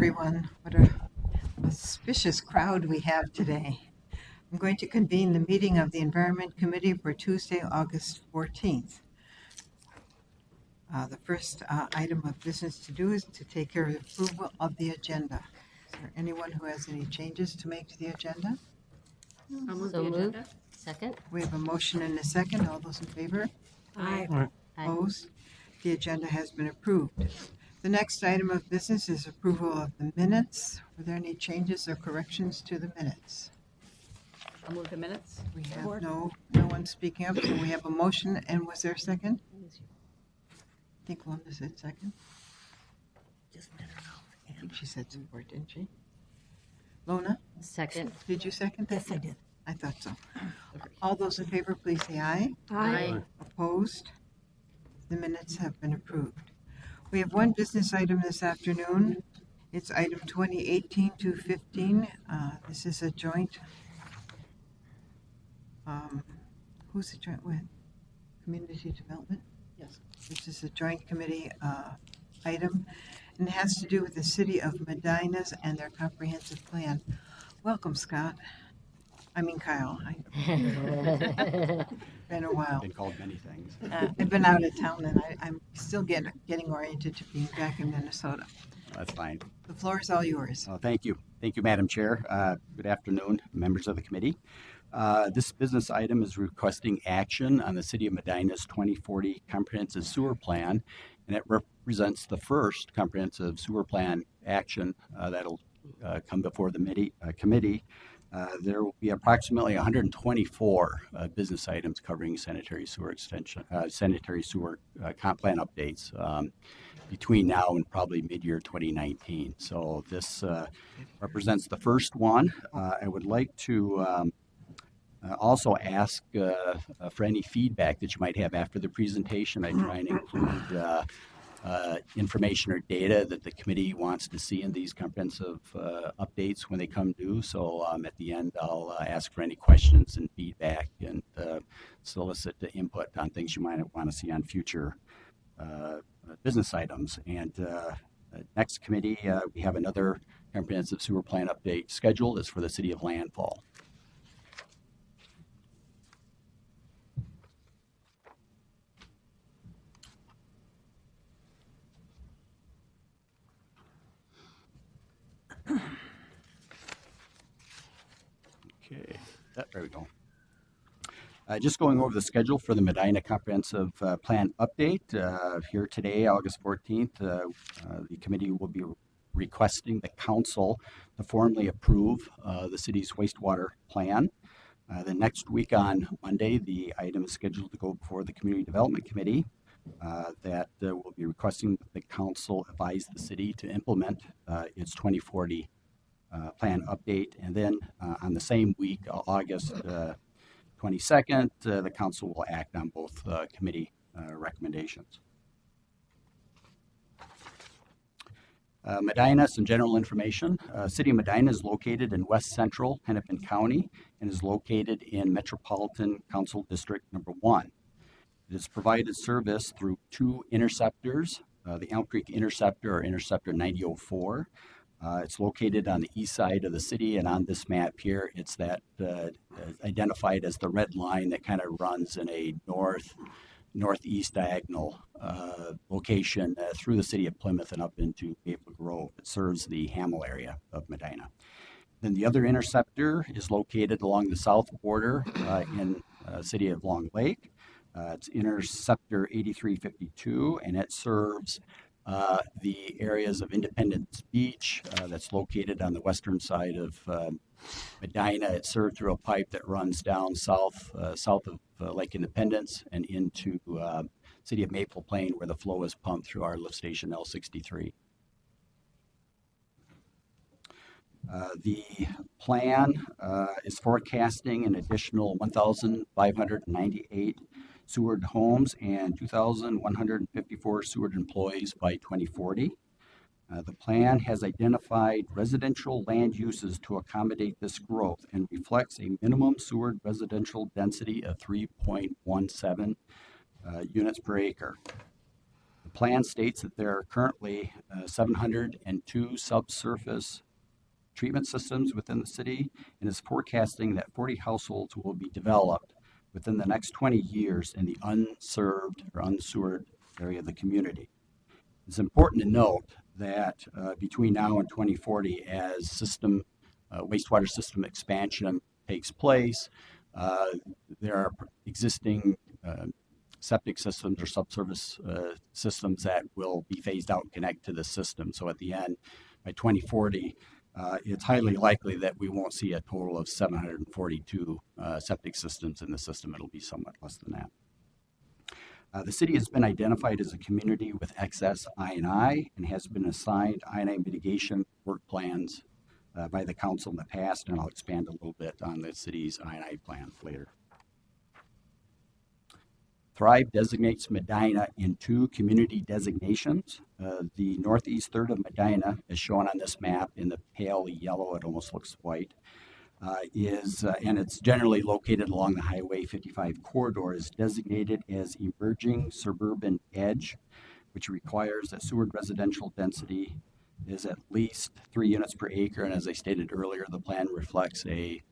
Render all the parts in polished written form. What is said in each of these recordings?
everyone. What a auspicious crowd we have today. I'm going to convene the meeting of the Environment Committee for Tuesday, August 14th. The first item of business to do is to take care of the approval of the agenda. Is there anyone who has any changes to make to the agenda? I'll move the agenda. Second. We have a motion and a second. All those in favor? Aye. Opposed? The agenda has been approved. The next item of business is approval of the minutes. Were there any changes or corrections to the minutes? I'll move the minutes. We have no one speaking up, so we have a motion, and was there a second? I think Lona said second. Just let her know. I think she said support, didn't she? Lona, Second. did you second that? Yes, I did. I thought so. All those in favor, please say aye. Aye. Opposed? The minutes have been approved. We have one business item this afternoon. It's item 2018-15. This is a joint. Who's it joint with? Community Development? Yes. This is a joint committee item, and it has to do with the city of Medina's and their comprehensive plan. Welcome, Scott. I mean, Kyle. Been a while. Been called many things. I've been out of town, and I'm still getting oriented to being back in Minnesota. That's fine. The floor is all yours. Thank you. Thank you, Madam Chair. Good afternoon, members of the committee. This business item is requesting action on the City of Medina's 2040 Comprehensive Sewer Plan, and it represents the first comprehensive sewer plan action that'll come before the committee. There will be approximately 124 business items covering sanitary sewer extension, sanitary sewer comp plan updates between now and probably mid-year 2019. So this represents the first one. I would like to also ask for any feedback that you might have after the presentation. I try and include information or data that the committee wants to see in these comprehensive updates when they come due. So at the end, I'll ask for any questions and feedback and solicit the input on things you might want to see on future business items. And next committee, we have another comprehensive sewer plan update scheduled. It's for the city of Landfall. Okay, there we go. Just going over the schedule for the Medina Comprehensive Plan update. Here today, August 14th, the committee will be requesting the council to formally approve the city's wastewater plan. The next week on Monday, the item is scheduled to go before the Community Development Committee that will be requesting that the council advise the city to implement its 2040 plan update. And then on the same week, August 22nd, the council will act on both committee recommendations. Medina, some general information. City of Medina is located in west central Hennepin County and is located in Metropolitan Council District Number 1. It has provided service through two interceptors, the Elm Creek Interceptor or Interceptor 9004. It's located on the east side of the city, and on this map here, it's that identified as the red line that kind of runs in a northeast diagonal location through the city of Plymouth and up into Maple Grove. It serves the Hamel area of Medina. Then the other interceptor is located along the south border in the city of Long Lake. It's Interceptor 8352, and it serves the areas of Independence Beach that's located on the western side of Medina. It's served through a pipe that runs down south of Lake Independence and into city of Maple Plain, where the flow is pumped through our lift station L63. The plan is forecasting an additional 1,598 sewered homes and 2,154 sewered employees by 2040. The plan has identified residential land uses to accommodate this growth and reflects a minimum sewered residential density of 3.17 units per acre. The plan states that there are currently 702 subsurface treatment systems within the city and is forecasting that 40 households will be developed within the next 20 years in the unserved or unsewered area of the community. It's important to note that between now and 2040, as wastewater system expansion takes place, there are existing septic systems or subsurface systems that will be phased out and connect to the system. So at the end, by 2040, it's highly likely that we won't see a total of 742 septic systems in the system. It'll be somewhat less than that. The city has been identified as a community with excess I&I and has been assigned I&I mitigation work plans by the council in the past, and I'll expand a little bit on the city's I&I plan later. Thrive designates Medina in 2 community designations. The northeast third of Medina, as shown on this map in the pale yellow, it almost looks white, and it's generally located along the Highway 55 corridor, is designated as emerging suburban edge, which requires that sewer residential density is at least 3 units per acre. And as I stated earlier, the plan reflects a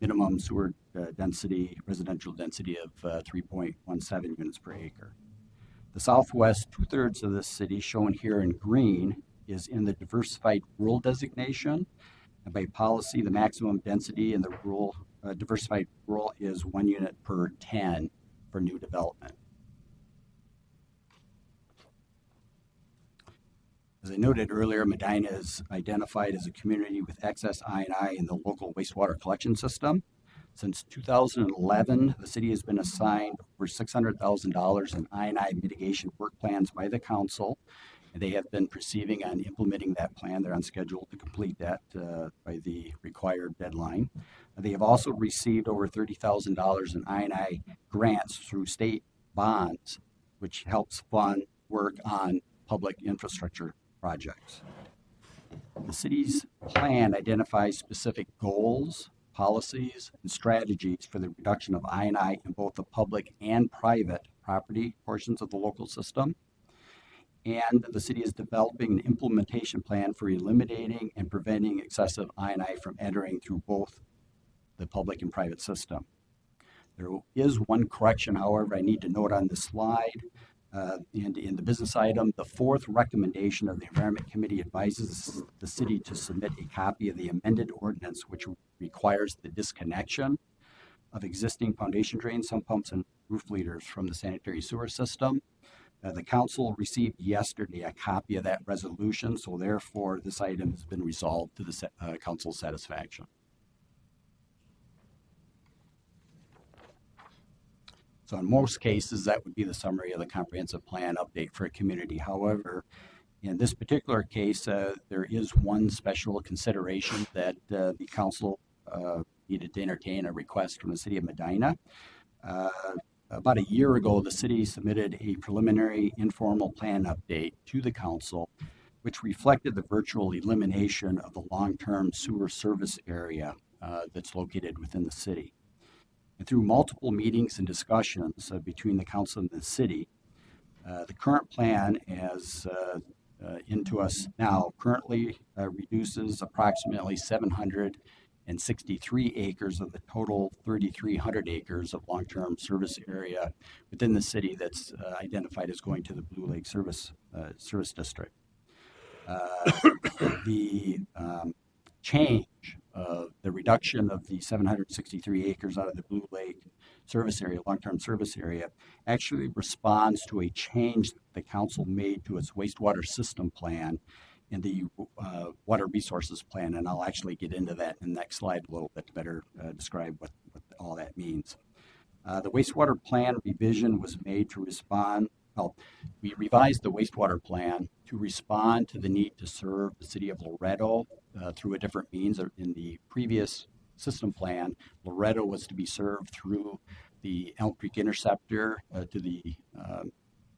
minimum sewer residential density of 3.17 units per acre. The southwest 2/3 of this city, shown here in green, is in the diversified rural designation. And by policy, the maximum density in the rural, diversified rural is 1 unit per 10 for new development. As I noted earlier, Medina is identified as a community with excess I&I in the local wastewater collection system. Since 2011, the city has been assigned over $600,000 in I&I mitigation work plans by the council, and they have been proceeding on implementing that plan. They're on schedule to complete that by the required deadline. They have also received over $30,000 in I&I grants through state bonds, which helps fund work on public infrastructure projects. The city's plan identifies specific goals, policies, and strategies for the reduction of I&I in both the public and private property portions of the local system. And the city is developing an implementation plan for eliminating and preventing excessive I&I from entering through both the public and private system. There is one correction, however, I need to note on this slide. In the business item, the 4th recommendation of the Environment Committee advises the city to submit a copy of the amended ordinance, which requires the disconnection of existing foundation drains, sump pumps, and roof leaders from the sanitary sewer system. The council received yesterday a copy of that resolution, so therefore this item has been resolved to the council's satisfaction. So in most cases, that would be the summary of the comprehensive plan update for a community. However, in this particular case, there is one special consideration that the council needed to entertain a request from the city of Medina. About a year ago, the city submitted a preliminary informal plan update to the council, which reflected the virtual elimination of the long-term sewer service area that's located within the city. And through multiple meetings and discussions between the council and the city, the current plan, as into us now, currently reduces approximately 763 acres of the total 3,300 acres of long-term service area within the city that's identified as going to the Blue Lake Service District. The change of the reduction of the 763 acres out of the Blue Lake service area, long-term service area, actually responds to a change that the council made to its wastewater system plan in the water resources plan. And I'll actually get into that in the next slide a little bit to better describe what all that means. The wastewater plan revision was made to respond. Well, we revised the wastewater plan to respond to the need to serve the city of Loretto through a different means. In the previous system plan, Loretto was to be served through the Elm Creek Interceptor to the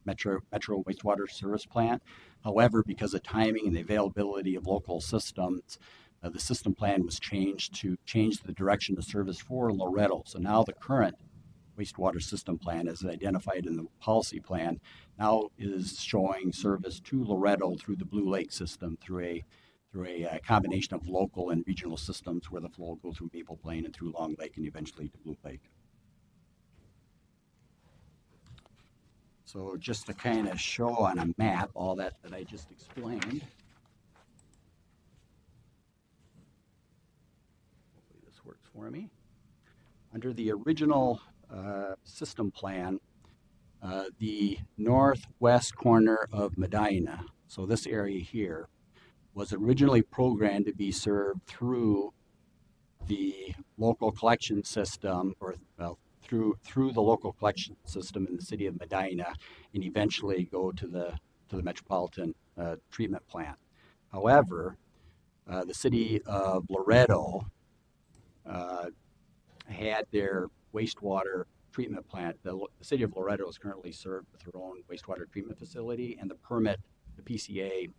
Metro Wastewater Service Plant. However, because of timing and the availability of local systems, the system plan was changed to change the direction of service for Loretto. So now the current wastewater system plan as identified in the policy plan now is showing service to Loretto through the Blue Lake system through a combination of local and regional systems where the flow will go through Maple Plain and through Long Lake and eventually to Blue Lake. So just to kind of show on a map all that I just explained. Hopefully this works for me. Under the original system plan, the northwest corner of Medina, so this area here, was originally programmed to be served through the local collection system, or well, through the local collection system in the city of Medina, and eventually go to the Metropolitan treatment plant. However, the city of Loretto had their wastewater treatment plant. The city of Loretto is currently served with their own wastewater treatment facility, and the PCA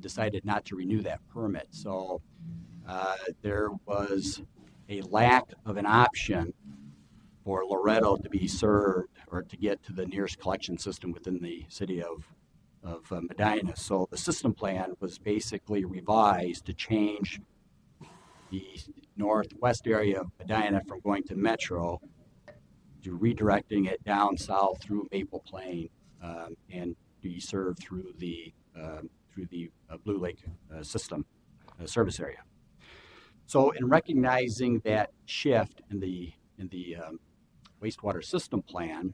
decided not to renew that permit. So there was a lack of an option for Loretto to be served or to get to the nearest collection system within the city of Medina. So the system plan was basically revised to change the northwest area of Medina from going to Metro to redirecting it down south through Maple Plain and be served through the Blue Lake system service area. So in recognizing that shift in the wastewater system plan,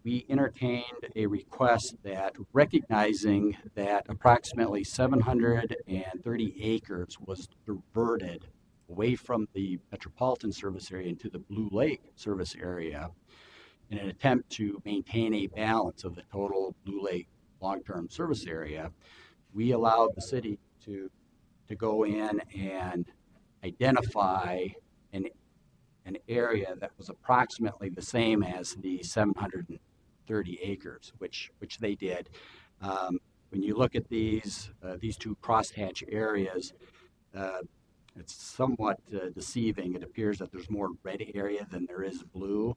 we entertained a request that recognizing that approximately 730 acres was diverted away from the Metropolitan service area into the Blue Lake service area in an attempt to maintain a balance of the total Blue Lake long-term service area, we allowed the city to go in and identify an area that was approximately the same as the 730 acres, which they did. When you look at these two crosshatch areas, it's somewhat deceiving. It appears that there's more red area than there is blue,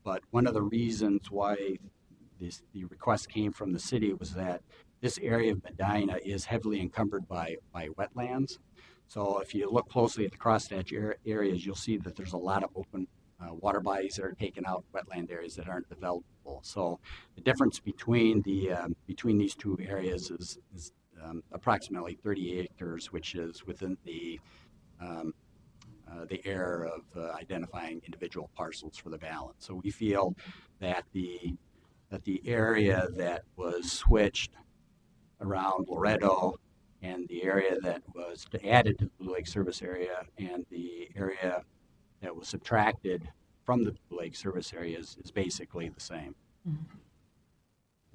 but one of the reasons why the request came from the city was that this area of Medina is heavily encumbered by wetlands. So if you look closely at the crosshatch areas, you'll see that there's a lot of open water bodies that are taken out, wetland areas that aren't developable. So the difference between these two areas is approximately 30 acres, which is within the area of identifying individual parcels for the balance. So we feel that the area that was switched around Loretto and the area that was added to the Blue Lake service area and the area that was subtracted from the Blue Lake service area is basically the same. Mm-hmm.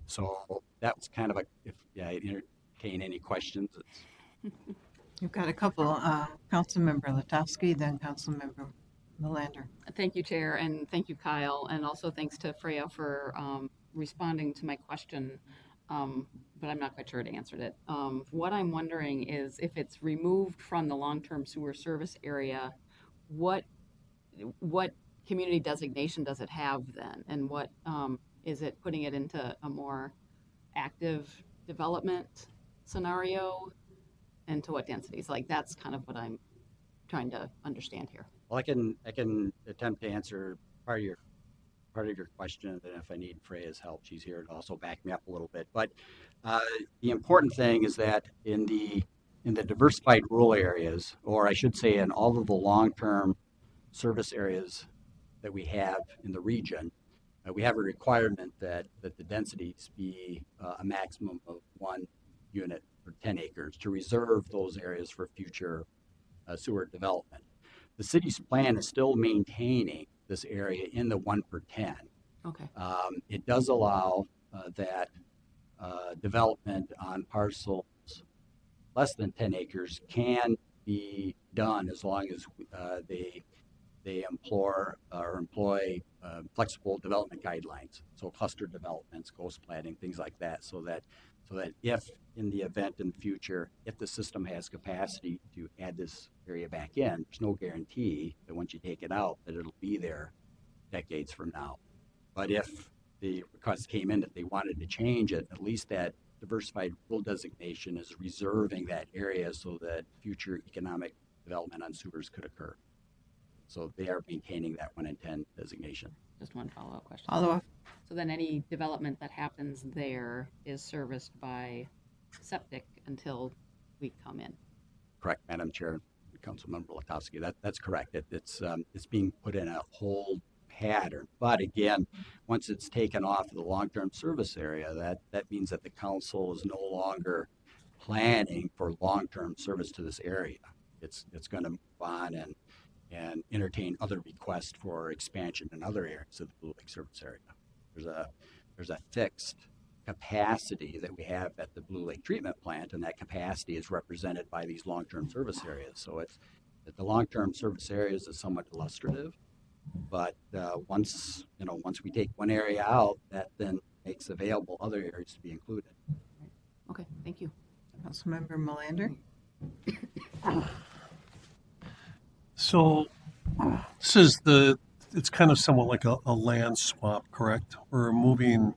So that was kind of if I entertain any questions. You've got a couple, Councilmember Latowski, then Councilmember Melander. Thank you, Chair, and thank you, Kyle, and also thanks to Freya for responding to my question, but I'm not quite sure it answered it. What I'm wondering is if it's removed from the long-term sewer service area, what community designation does it have then? And what is it putting it into a more active development scenario? And to what densities? Like that's kind of what I'm trying to understand here. Well, I can attempt to answer part of your question, and then if I need Freya's help, she's here to also back me up a little bit. But the important thing is that in the diversified rural areas, or I should say in all of the long-term service areas that we have in the region, we have a requirement that the densities be a maximum of 1 unit per 10 acres to reserve those areas for future sewer development. The city's plan is still maintaining this area in the 1 per 10. Okay. It does allow that development on parcels less than 10 acres can be done as long as they they employ flexible development guidelines, so cluster developments, ghost planning, things like that, so that if in the event in the future, if the system has capacity to add this area back in, there's no guarantee that once you take it out that it'll be there decades from now. But if the request came in that they wanted to change it, at least that diversified rural designation is reserving that area so that future economic development on sewers could occur. So they are maintaining that 1 in 10 designation. Just one follow-up question. Follow-up. So then any development that happens there is serviced by septic until we come in. Correct, Madam Chair, Councilmember Latowski. That's correct. It's being put in a whole pattern. But again, once it's taken off of the long-term service area, that means that the council is no longer planning for long-term service to this area. It's going to move on and entertain other requests for expansion in other areas of the Blue Lake service area. There's a fixed capacity that we have at the Blue Lake treatment plant, and that capacity is represented by these long-term service areas. So it's the long-term service areas is somewhat illustrative, but once we take one area out, that then makes available other areas to be included. Okay, thank you. Councilmember Melander? So it's kind of somewhat like a land swap, correct? We're moving,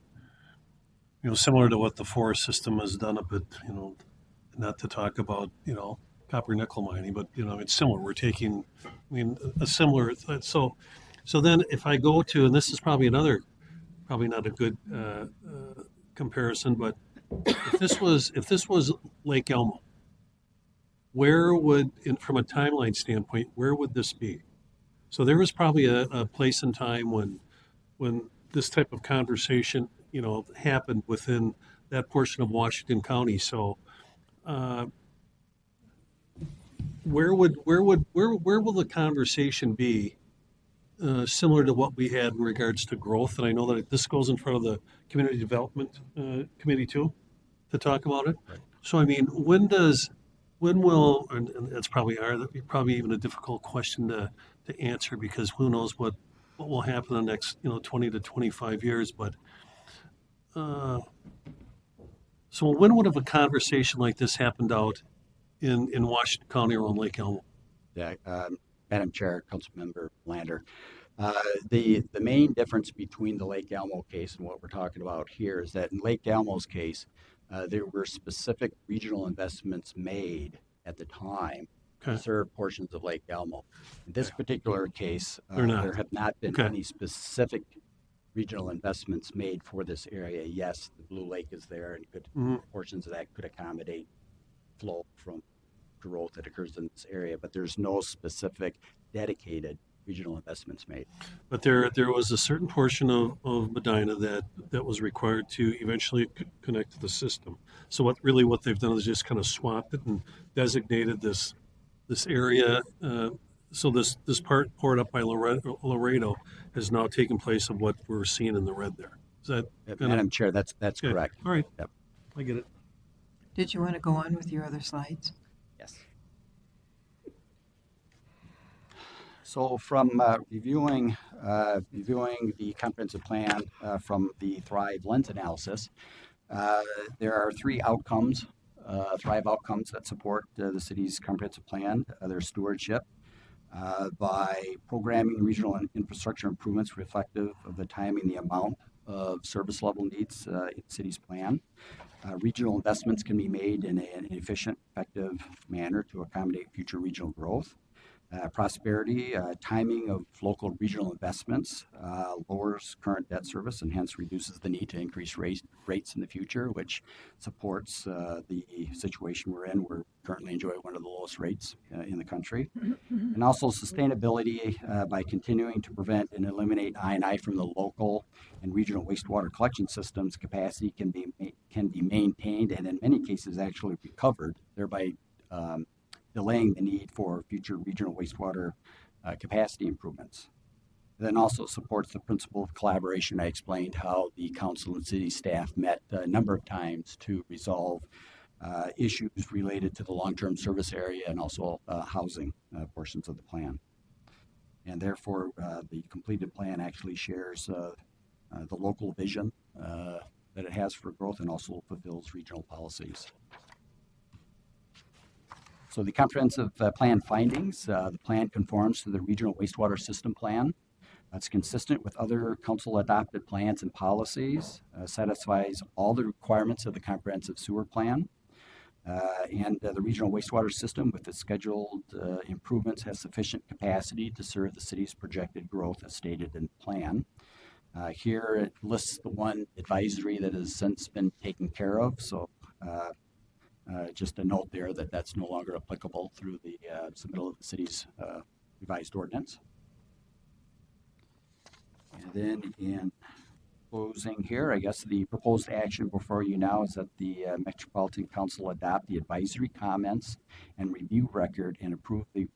similar to what the forest system has done a bit, not to talk about, copper nickel mining, but, it's similar. We're taking, a similar, so then if I go to, and this is probably not a good comparison, but if this was Lake Elmo, where would, from a timeline standpoint, where would this be? So there was probably a place in time when this type of conversation, happened within that portion of Washington County. So where will the conversation be similar to what we had in regards to growth? And I know that this goes in front of the Community Development Committee too, to talk about it. Right. So when will, and that's probably even a difficult question to answer, because who knows what will happen in the next 20 to 25 years. But so when would have a conversation like this happened out in Washington County around Lake Elmo? Yeah, Madam Chair, Councilmember Lander. The main difference between the Lake Elmo case and what we're talking about here is that in Lake Elmo's case, there were specific regional investments made at the time to serve portions of Lake Elmo. In this particular case, there have not been any specific regional investments made for this area. Yes, the Blue Lake is there, and portions of that could accommodate flow from growth that occurs in this area, but there's no specific dedicated regional investments made. But there was a certain portion of Medina that was required to eventually connect to the system. So what they've done is just kind of swapped it and designated this area. So this part up by Laredo has now taken place of what we're seeing in the red there. Is that Madam Chair, that's okay? correct. All right. Yep. I get it. Did you want to go on with your other slides? Yes. So from reviewing the comprehensive plan from the Thrive Lens analysis, there are three outcomes, Thrive outcomes that support the city's comprehensive plan. Their stewardship by programming regional and infrastructure improvements reflective of the timing, the amount of service level needs in the city's plan. Regional investments can be made in an efficient, effective manner to accommodate future regional growth. Prosperity, timing of local regional investments lowers current debt service and hence reduces the need to increase rates in the future, which supports the situation we're in. We're currently enjoying one of the lowest rates in the country. And also sustainability by continuing to prevent and eliminate I&I from the local and regional wastewater collection systems. Capacity can be maintained and in many cases actually recovered, thereby delaying the need for future regional wastewater capacity improvements. Then also supports the principle of collaboration. I explained how the council and city staff met a number of times to resolve issues related to the long-term service area and also housing portions of the plan. and therefore the completed plan actually shares the local vision that it has for growth and also fulfills regional policies. So the comprehensive plan findings, the plan conforms to the regional wastewater system plan. It's consistent with other council adopted plans and policies, satisfies all the requirements of the comprehensive sewer plan. And the regional wastewater system with its scheduled improvements has sufficient capacity to serve the city's projected growth as stated in the plan. Here it lists the one advisory that has since been taken care of. So just a note there that that's no longer applicable through the submittal of the city's revised ordinance. And then in closing here, I guess the proposed action before you now is that the Metropolitan Council adopt the advisory comments and review record and approve the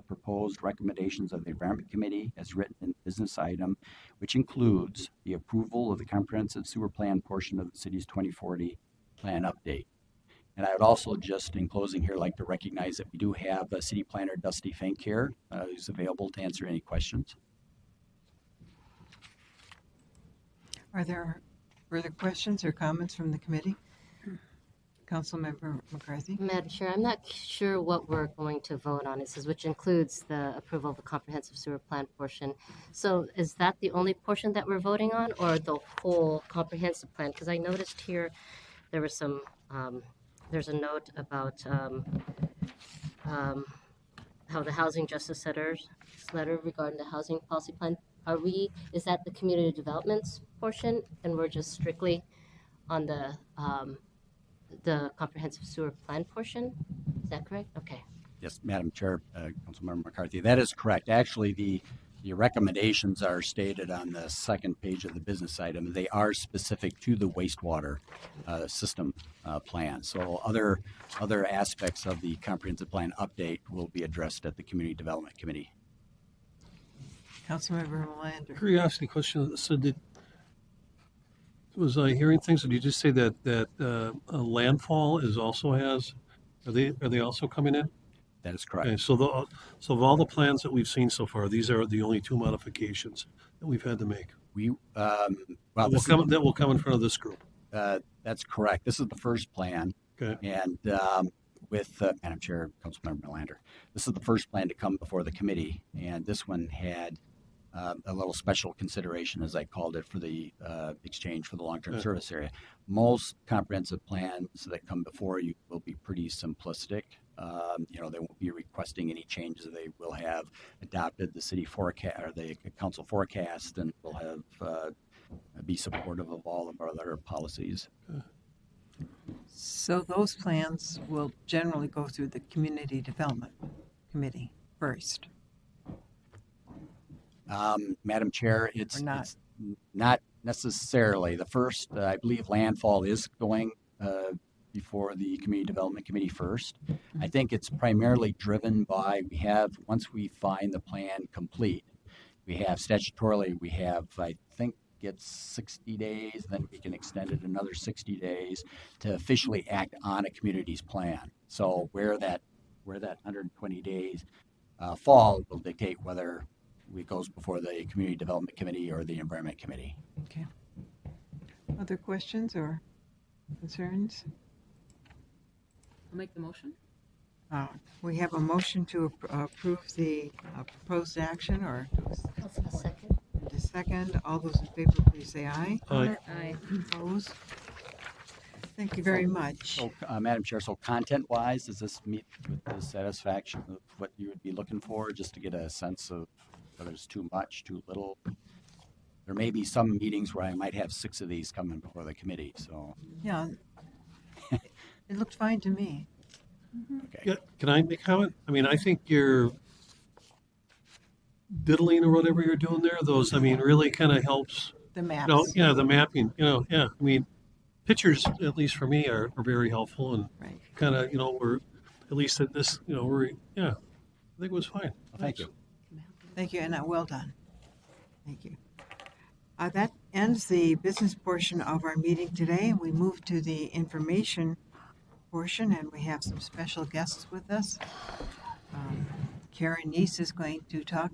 proposed recommendations of the Environment Committee as written in business item, which includes the approval of the comprehensive sewer plan portion of the city's 2040 plan update. And I would also just in closing here like to recognize that we do have City Planner Dusty Fink here who's available to answer any questions. Are there further questions or comments from the committee? Councilmember McCarthy? Madam Chair, I'm not sure what we're going to vote on. It says which includes the approval of the comprehensive sewer plan portion. So is that the only portion that we're voting on or the whole comprehensive plan? Because I noticed here there was some, there's a note about how the housing justice letter regarding the housing policy plan. Is that the community developments portion and we're just strictly on the comprehensive sewer plan portion? Is that correct? Okay. Yes, Madam Chair, Councilmember McCarthy, that is correct. Actually, the recommendations are stated on the second page of the business item. They are specific to the wastewater system plan. So other aspects of the comprehensive plan update will be addressed at the Community Development Committee. Councilmember Melander? Curiosity question. So was I hearing things, or did you just say that landfall is also has, are they also coming in? That is correct. Okay, so of all the plans that we've seen so far, these are the only two modifications that we've had to make. That will come in front of this group. That's correct. This is the first plan. Okay. And with Madam Chair, Councilmember Melander, this is the first plan to come before the committee, and this one had a little special consideration, as I called it, for the exchange for the long-term service area. Most comprehensive plans that come before you will be pretty simplistic. They won't be requesting any changes. They will have adopted the city forecast or the council forecast, and will have be supportive of all of our other policies. So those plans will generally go through the Community Development Committee first. Madam Chair, it's not? it's not necessarily. The first, I believe, landfall is going before the Community Development Committee first. I think it's primarily driven by once we find the plan complete, we have statutorily, I think it's 60 days, then we can extend it another 60 days to officially act on a community's plan. So where that 120 days fall will dictate whether it goes before the Community Development Committee or the Environment Committee. Okay. Other questions or concerns? I'll make the motion. We have a motion to approve the proposed action, or A second. the second. All those in favor, please say aye. Aye. Aye. Opposed? Thank you very much. So, Madam Chair, so content-wise, does this meet with the satisfaction of what you would be looking for, just to get a sense of whether it's too much, too little? There may be some meetings where I might have 6 of these coming before the committee, so. Yeah, it looked fine to me. Okay. Yeah, can I make a comment? I mean, I think you're diddling or whatever you're doing there, really kind of helps. The maps. The mapping, I mean, pictures, at least for me, are very helpful and Right. kind of, we're, at least at this, I think it was fine. Well, thank you. Thank you, and well done. Thank you. That ends the business portion of our meeting today, and we move to the information portion, and we have some special guests with us. Karen Neese is going to talk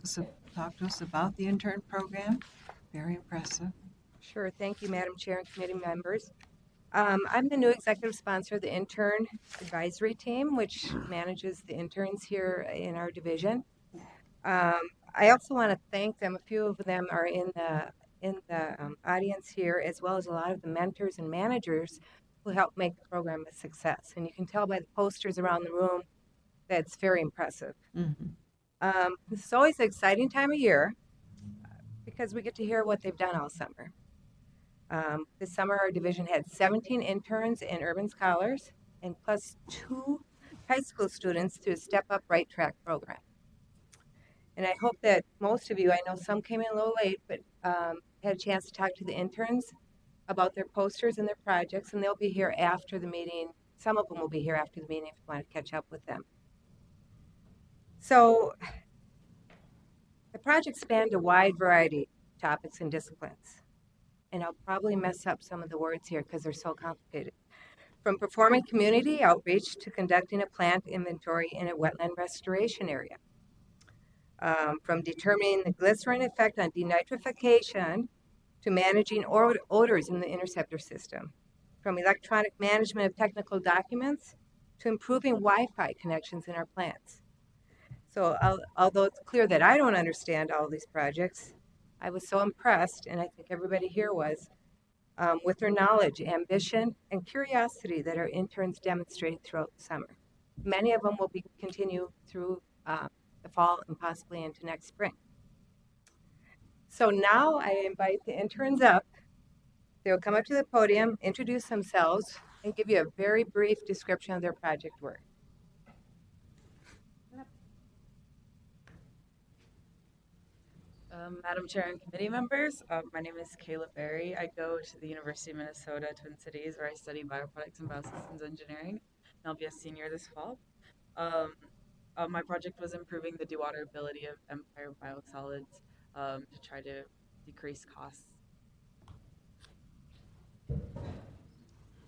talk to us about the intern program. Very impressive. Sure. Thank you, Madam Chair and committee members. I'm the new executive sponsor of the Intern Advisory Team, which manages the interns here in our division. I also want to thank them. A few of them are in the audience here, as well as a lot of the mentors and managers who helped make the program a success. And you can tell by the posters around the room that it's very impressive. This is always an exciting time of year because we get to hear what they've done all summer. This summer, our division had 17 interns and urban scholars, and plus 2 high school students through a Step Up Right Track program. And I hope that most of you, I know some came in a little late, but had a chance to talk to the interns about their posters and their projects, and they'll be here after the meeting. Some of them will be here after the meeting if you want to catch up with them. So the project spanned a wide variety of topics and disciplines. And I'll probably mess up some of the words here because they're so complicated. From performing community outreach to conducting a plant inventory in a wetland restoration area. From determining the glycerin effect on denitrification to managing odors in the interceptor system. From electronic management of technical documents to improving Wi-Fi connections in our plants. So although it's clear that I don't understand all these projects, I was so impressed, and I think everybody here was, with their knowledge, ambition, and curiosity that our interns demonstrated throughout the summer. Many of them will continue through the fall and possibly into next spring. So now I invite the interns up. They'll come up to the podium, introduce themselves, and give you a very brief description of their project work. Madam Chair and committee members, my name is Kayla Berry. I go to the University of Minnesota, Twin Cities, where I study bioproducts and biosystems engineering, and I'll be a senior this fall. My project was improving the dewatterability of Empire biosolids to try to decrease costs.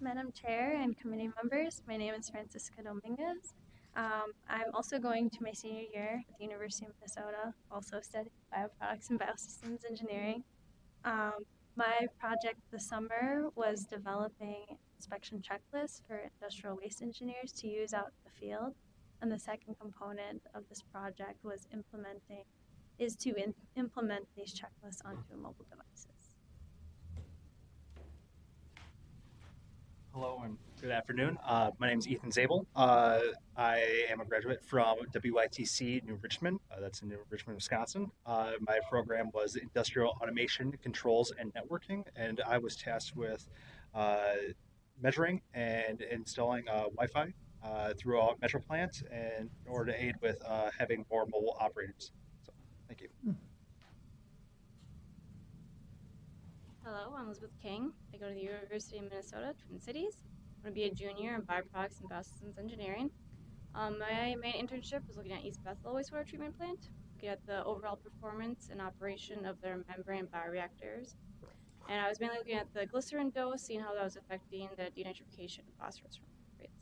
Madam Chair and committee members, my name is Francisca Dominguez. I'm also going to my senior year at the University of Minnesota, also studying bioproducts and biosystems engineering. My project this summer was developing inspection checklists for industrial waste engineers to use out in the field. And the second component of this project was to implement these checklists onto mobile devices. Hello and good afternoon. My name is Ethan Zabel. I am a graduate from WITC New Richmond. That's in New Richmond, Wisconsin. My program was Industrial Automation, Controls, and Networking, and I was tasked with measuring and installing Wi-Fi throughout Metropolitan and in order to aid with having more mobile operators. So, thank you. Hello, I'm Elizabeth King. I go to the University of Minnesota, Twin Cities. I'm going to be a junior in bioproducts and biosystems engineering. My main internship was looking at East Bethel Wastewater Treatment Plant, looking at the overall performance and operation of their membrane bioreactors. And I was mainly looking at the glycerin dose, seeing how that was affecting the denitrification of phosphorus rates.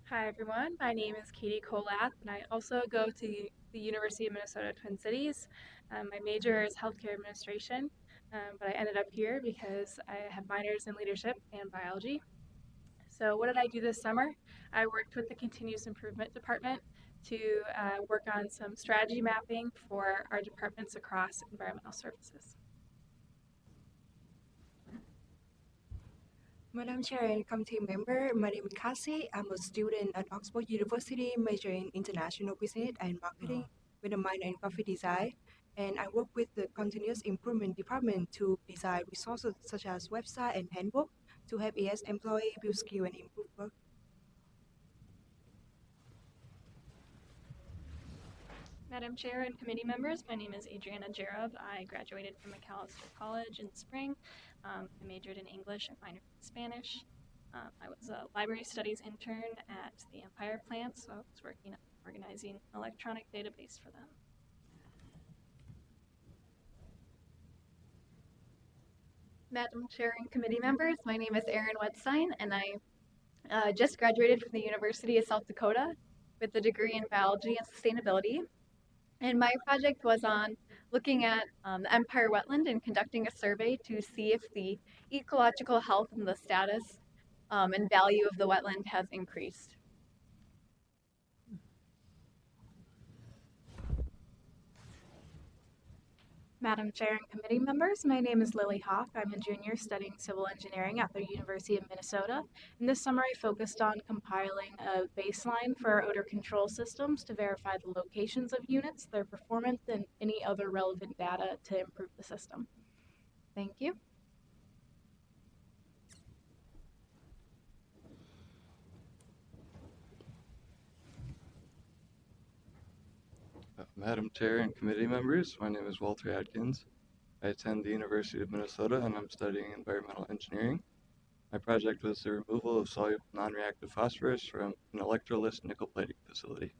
Hi everyone, my name is Katie Kolath, and I also go to the University of Minnesota Twin Cities. My major is healthcare administration, but I ended up here because I have minors in leadership and biology. So what did I do this summer? I worked with the continuous improvement department to work on some strategy mapping for our departments across environmental services. Madam Chair and committee member, my name is Cassie. I'm a student at Oxford University, majoring in international business and marketing with a minor in graphic design. And I work with the continuous improvement department to design resources such as website and handbook to help ES employees build skill and improve work. Madam Chair and committee members, my name is Adriana Jarov. I graduated from McAllister College in spring. I majored in English and minored in Spanish. I was a library studies intern at the Empire plant, so I was working on organizing an electronic database for them. Madam Chair and committee members, my name is Erin Wedstein, and I just graduated from the University of South Dakota. with a degree in biology and sustainability. And my project was on looking at the Empire wetland and conducting a survey to see if the ecological health and the status and value of the wetland has increased. Madam Chair and committee members, my name is Lily Hawk. I'm a junior studying civil engineering at the University of Minnesota. And this summer I focused on compiling a baseline for our odor control systems to verify the locations of units, their performance, and any other relevant data to improve the system. Thank you. Madam Chair and committee members, my name is Walter Adkins. I attend the University of Minnesota and I'm studying environmental engineering. My project was the removal of soluble non-reactive phosphorus from an electroless nickel plating facility.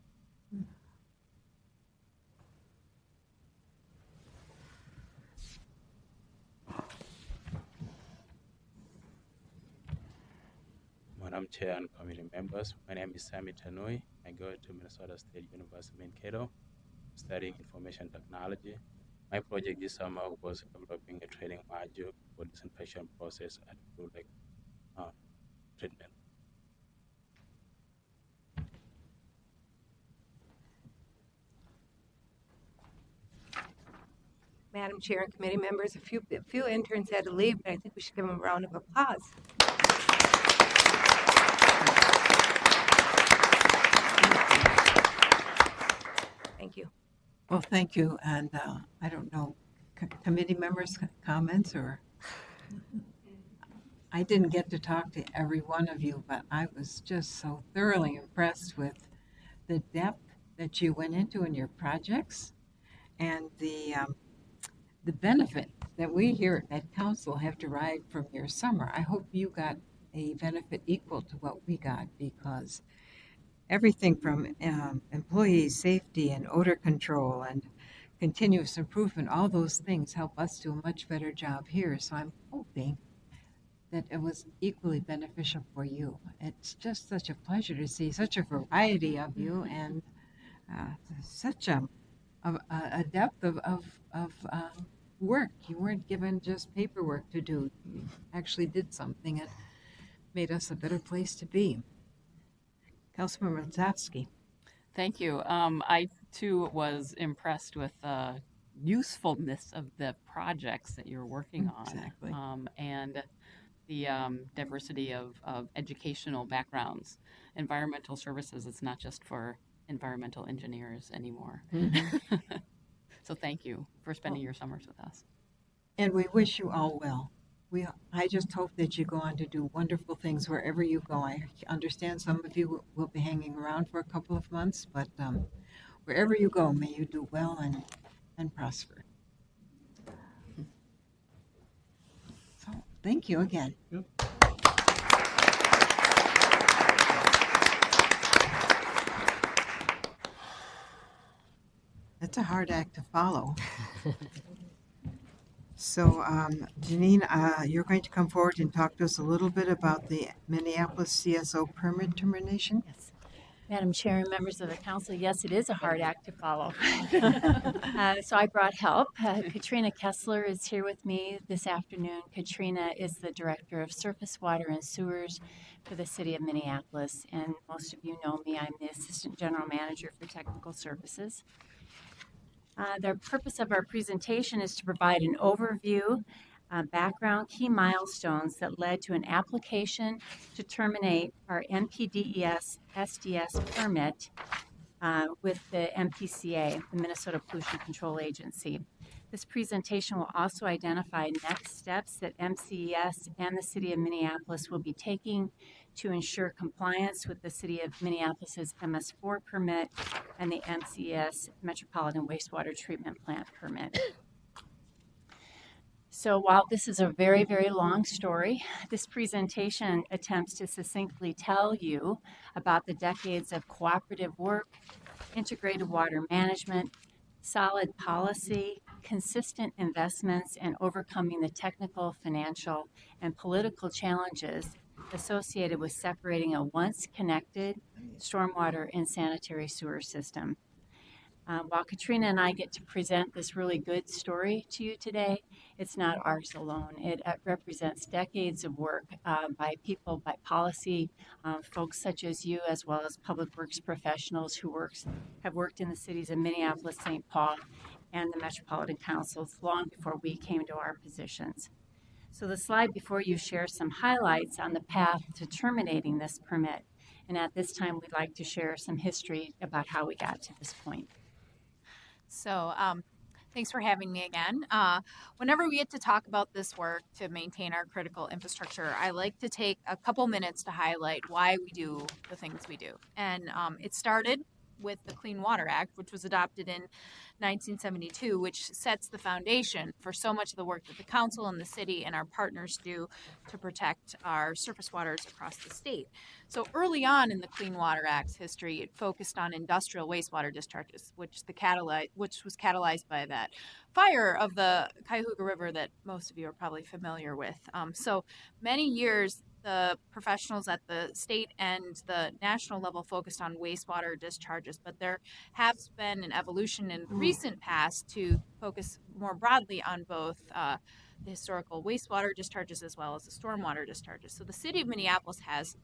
Madam Chair and committee members, my name is Sami Tanui. I go to Minnesota State University Mankato, studying information technology. My project this summer was developing a training module for disinfection process at Blue Lake treatment. Madam Chair and committee members, a few interns had to leave, but I think we should give them a round of applause. Thank you. Well, thank you. And I don't know, committee members' comments or? I didn't get to talk to every one of you, but I was just so thoroughly impressed with the depth that you went into in your projects and the benefit that we here at council have derived from your summer. I hope you got a benefit equal to what we got, because everything from employee safety and odor control and continuous improvement, all those things help us do a much better job here. So I'm hoping that it was equally beneficial for you. It's just such a pleasure to see such a variety of you and such a depth of work. You weren't given just paperwork to do. You actually did something that made us a better place to be. Councilmember Zatsky. Thank you. I too was impressed with the usefulness of the projects that you're working on. Exactly. And the diversity of educational backgrounds. Environmental services, it's not just for environmental engineers anymore. So thank you for spending your summers with us. And we wish you all well. I just hope that you go on to do wonderful things wherever you go. I understand some of you will be hanging around for a couple of months, but wherever you go, may you do well and prosper. So thank you again. Yep. It's a hard act to follow. So, Janine, you're going to come forward and talk to us a little bit about the Minneapolis CSO permit termination? Yes. Madam Chair and members of the council, yes, it is a hard act to follow. So I brought help. Katrina Kessler is here with me this afternoon. Katrina is the Director of Surface Water and Sewers for the City of Minneapolis. And most of you know me, I'm the Assistant General Manager for Technical Services. The purpose of our presentation is to provide an overview, background, key milestones that led to an application to terminate our NPDES SDS permit with the MPCA, the Minnesota Pollution Control Agency. This presentation will also identify next steps that MCES and the City of Minneapolis will be taking to ensure compliance with the City of Minneapolis's MS4 permit and the MCES Metropolitan Wastewater Treatment Plant permit. So while this is a very, very long story, this presentation attempts to succinctly tell you about the decades of cooperative work, integrated water management, solid policy, consistent investments, and overcoming the technical, financial, and political challenges associated with separating a once connected stormwater and sanitary sewer system. While Katrina and I get to present this really good story to you today, it's not ours alone. It represents decades of work by people, by policy, folks such as you, as well as public works professionals who have worked in the cities of Minneapolis, St. Paul, and the Metropolitan Councils long before we came to our positions. So the slide before you shares some highlights on the path to terminating this permit. And at this time, we'd like to share some history about how we got to this point. So, thanks for having me again. Whenever we get to talk about this work to maintain our critical infrastructure, I like to take a couple minutes to highlight why we do the things we do. And it started with the Clean Water Act, which was adopted in 1972, which sets the foundation for so much of the work that the council and the city and our partners do to protect our surface waters across the state. So early on in the Clean Water Act's history, it focused on industrial wastewater discharges, which was catalyzed by that fire of the Cuyahoga River that most of you are probably familiar with. So many years, the professionals at the state and the national level focused on wastewater discharges, but there has been an evolution in the recent past to focus more broadly on both the historical wastewater discharges as well as the stormwater discharges. So the city of Minneapolis has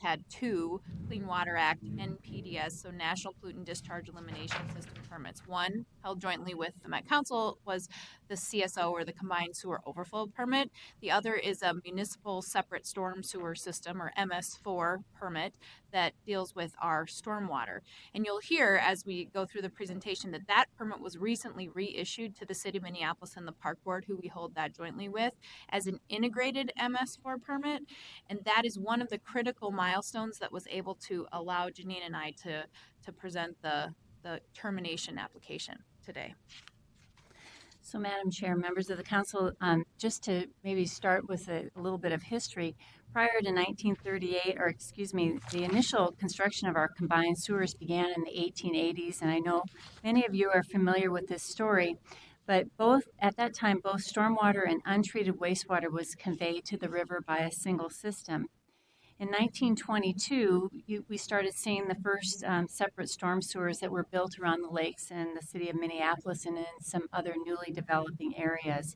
had two Clean Water Act NPDES, so National Pollutant Discharge Elimination System permits. One held jointly with the Met Council was the CSO, or the Combined Sewer Overflow Permit. The other is a Municipal Separate Storm Sewer System, or MS4 permit, that deals with our stormwater. And you'll hear as we go through the presentation that that permit was recently reissued to the City of Minneapolis and the Park Board, who we hold that jointly with, as an integrated MS4 permit. And that is one of the critical milestones that was able to allow Janine and I to present the termination application today. So, Madam Chair, members of the council, just to maybe start with a little bit of history, prior to 1938, the initial construction of our combined sewers began in the 1880s, and I know many of you are familiar with this story, but at that time, both stormwater and untreated wastewater was conveyed to the river by a single system. In 1922, we started seeing the first separate storm sewers that were built around the lakes in the city of Minneapolis and in some other newly developing areas.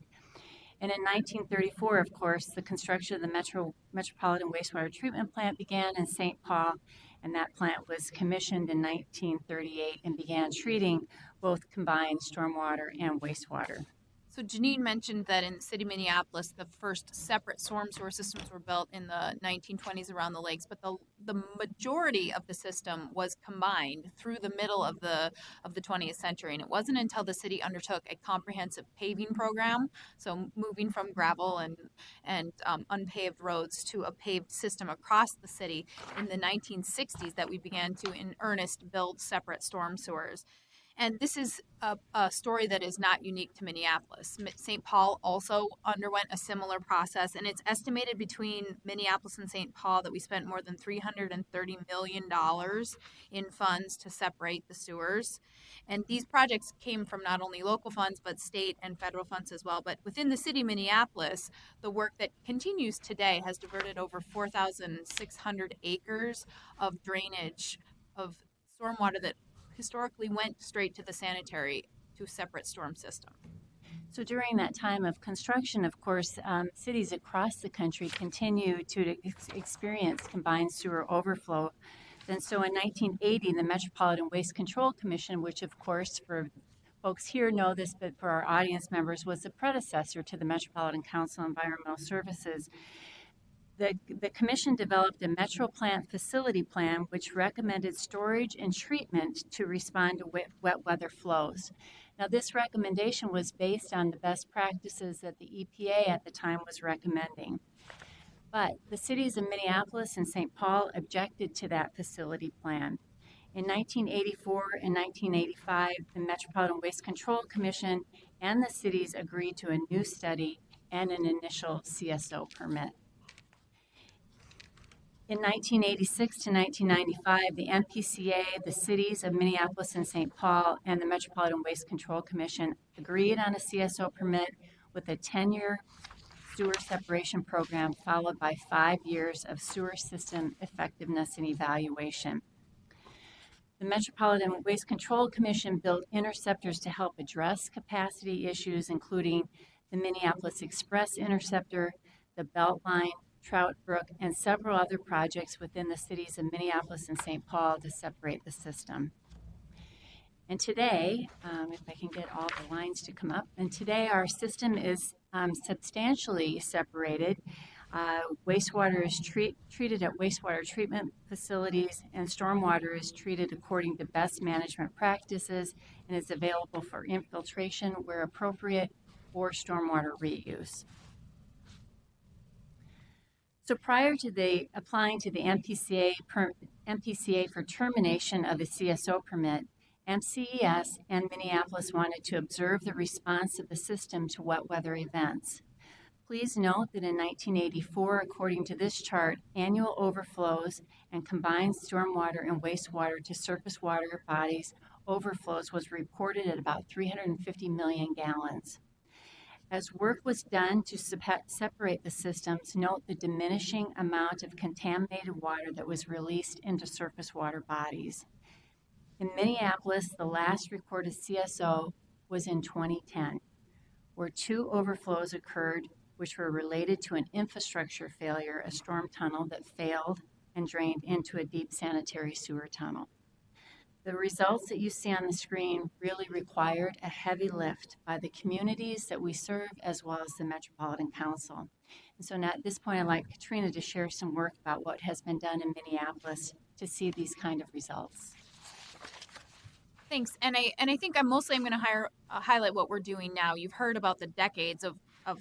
And in 1934, of course, the construction of the Metropolitan Wastewater Treatment Plant began in St. Paul, and that plant was commissioned in 1938 and began treating both combined stormwater and wastewater. So Janine mentioned that in the city of Minneapolis, the first separate storm sewer systems were built in the 1920s around the lakes, but the majority of the system was combined through the middle of the 20th century. And it wasn't until the city undertook a comprehensive paving program, so moving from gravel and unpaved roads to a paved system across the city in the 1960s, that we began to, in earnest, build separate storm sewers. And this is a story that is not unique to Minneapolis. St. Paul also underwent a similar process, and it's estimated between Minneapolis and St. Paul that we spent more than $330 million in funds to separate the sewers. And these projects came from not only local funds, but state and federal funds as well. But within the city of Minneapolis, the work that continues today has diverted over 4,600 acres of drainage of stormwater that historically went straight to the sanitary to a separate storm system. So during that time of construction, of course, cities across the country continue to experience combined sewer overflow. And so in 1980, the Metropolitan Waste Control Commission, which of course for folks here know this, but for our audience members was the predecessor to the Metropolitan Council on Environmental Services, the commission developed a Metro Plant facility plan which recommended storage and treatment to respond to wet weather flows. Now, this recommendation was based on the best practices that the EPA at the time was recommending. But the cities of Minneapolis and St. Paul objected to that facility plan. In 1984 and 1985, the Metropolitan Waste Control Commission and the cities agreed to a new study and an initial CSO permit. In 1986 to 1995, the MPCA, the cities of Minneapolis and St. Paul, and the Metropolitan Waste Control Commission agreed on a CSO permit with a 10-year sewer separation program, followed by 5 years of sewer system effectiveness and evaluation. The Metropolitan Waste Control Commission built interceptors to help address capacity issues, including the Minneapolis Express Interceptor, the Beltline, Trout Brook, and several other projects within the cities of Minneapolis and St. Paul to separate the system. And today, if I can get all the lines to come up, and today our system is substantially separated. Wastewater is treated at wastewater treatment facilities, and stormwater is treated according to best management practices and is available for infiltration where appropriate or stormwater reuse. So prior to the applying to the MPCA for termination of the CSO permit, MCES and Minneapolis wanted to observe the response of the system to wet weather events. Please note that in 1984, according to this chart, annual overflows and combined stormwater and wastewater to surface water bodies overflows was reported at about 350 million gallons. As work was done to separate the systems, note the diminishing amount of contaminated water that was released into surface water bodies. In Minneapolis, the last recorded CSO was in 2010, where 2 overflows occurred which were related to an infrastructure failure, a storm tunnel that failed and drained into a deep sanitary sewer tunnel. The results that you see on the screen really required a heavy lift by the communities that we serve as well as the Metropolitan Council. And so now at this point, I'd like Katrina to share some work about what has been done in Minneapolis to see these kind of results. Thanks. And I think I'm going to highlight what we're doing now. You've heard about the decades of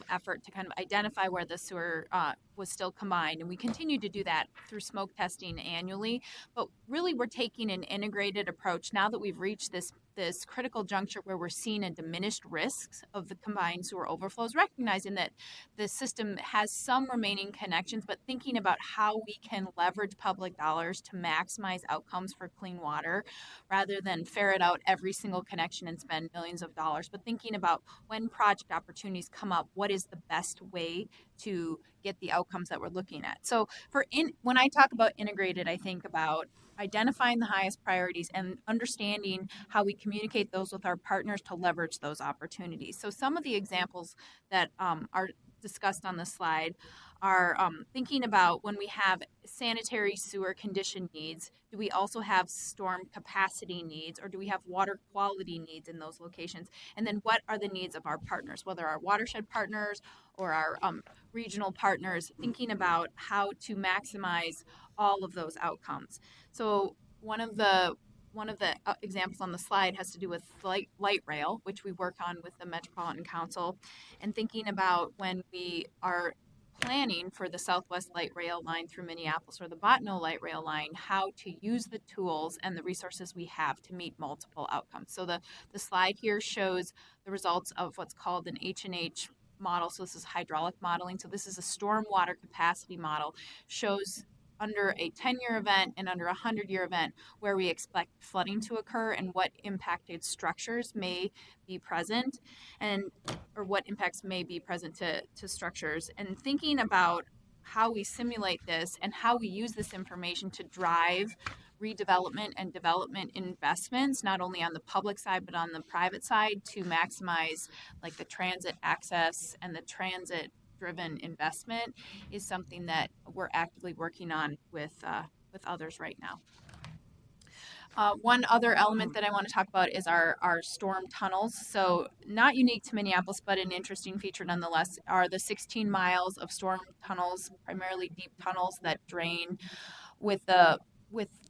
effort to kind of identify where the sewer was still combined, and we continue to do that through smoke testing annually. But really, we're taking an integrated approach now that we've reached this critical juncture where we're seeing a diminished risks of the combined sewer overflows, recognizing that the system has some remaining connections, but thinking about how we can leverage public dollars to maximize outcomes for clean water rather than ferret out every single connection and spend millions of dollars, but thinking about when project opportunities come up, what is the best way to get the outcomes that we're looking at. So when I talk about integrated, I think about identifying the highest priorities and understanding how we communicate those with our partners to leverage those opportunities. So some of the examples that are discussed on the slide are thinking about when we have sanitary sewer condition needs, do we also have storm capacity needs, or do we have water quality needs in those locations? And then what are the needs of our partners, whether our watershed partners or our regional partners, thinking about how to maximize all of those outcomes. So one of the examples on the slide has to do with light rail, which we work on with the Metropolitan Council, and thinking about when we are planning for the Southwest Light Rail line through Minneapolis or the Botno Light Rail line, how to use the tools and the resources we have to meet multiple outcomes. So the slide here shows the results of what's called an H&H model. So this is hydraulic modeling. So this is a stormwater capacity model, shows under a 10-year event and under a 100-year event where we expect flooding to occur and what impacted structures may be present or what impacts may be present to structures, and thinking about how we simulate this and how we use this information to drive redevelopment and development investments, not only on the public side but on the private side, to maximize like the transit access and the transit driven investment is something that we're actively working on with others right now. One other element that I want to talk about is our storm tunnels. So not unique to Minneapolis, but an interesting feature nonetheless, are the 16 miles of storm tunnels, primarily deep tunnels that drain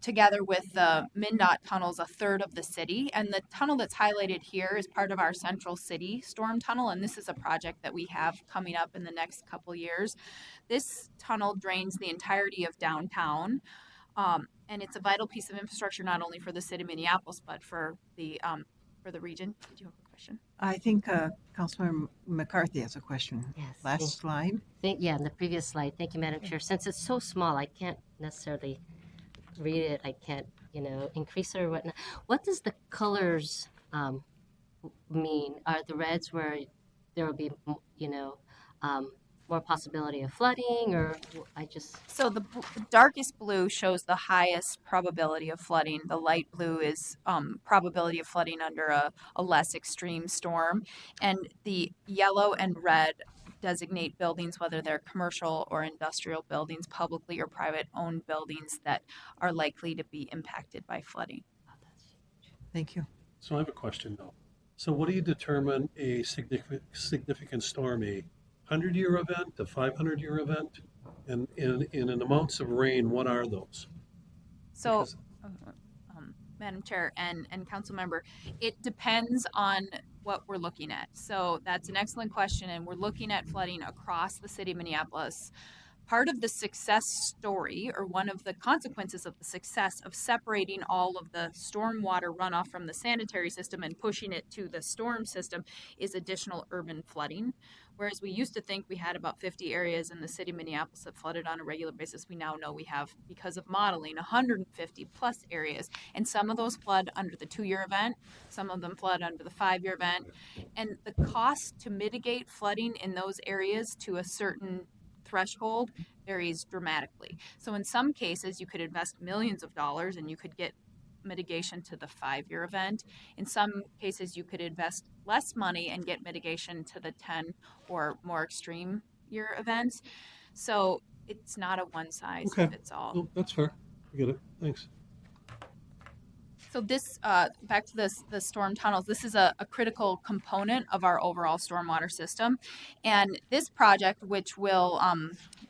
together with the MnDOT tunnels, a third of the city. And the tunnel that's highlighted here is part of our Central City storm tunnel, and this is a project that we have coming up in the next couple years. This tunnel drains the entirety of downtown, and it's a vital piece of infrastructure not only for the city of Minneapolis, but for the region. Did you have a question? I think Councilmember McCarthy has a question. Yes. Last slide. Yeah, in the previous slide. Thank you, Madam Chair. Since it's so small, I can't necessarily read it. I can't, increase it or whatnot. What does the colors mean? Are the reds where there will be, more possibility of flooding, or So the darkest blue shows the highest probability of flooding. The light blue is probability of flooding under a less extreme storm. And the yellow and red designate buildings, whether they're commercial or industrial buildings, publicly or private owned buildings that are likely to be impacted by flooding. Thank you. So I have a question though. So what do you determine a significant storm, a 100-year event, a 500-year event? And in amounts of rain, what are those? So, Because- Madam Chair and Council Member, it depends on what we're looking at. So that's an excellent question, and we're looking at flooding across the city of Minneapolis. Part of the success story, or one of the consequences of the success of separating all of the stormwater runoff from the sanitary system and pushing it to the storm system, is additional urban flooding. Whereas we used to think we had about 50 areas in the city of Minneapolis that flooded on a regular basis, we now know we have, because of modeling, 150 plus areas. And some of those flood under the 2-year event, some of them flood under the 5-year event. And the cost to mitigate flooding in those areas to a certain threshold varies dramatically. So in some cases, you could invest millions of dollars and you could get mitigation to the 5-year event. In some cases, you could invest less money and get mitigation to the 10 or more extreme year events. So it's not a one size fits all. No, that's fair. I get it. Thanks. So this, back to the storm tunnels, this is a critical component of our overall stormwater system. And this project, which will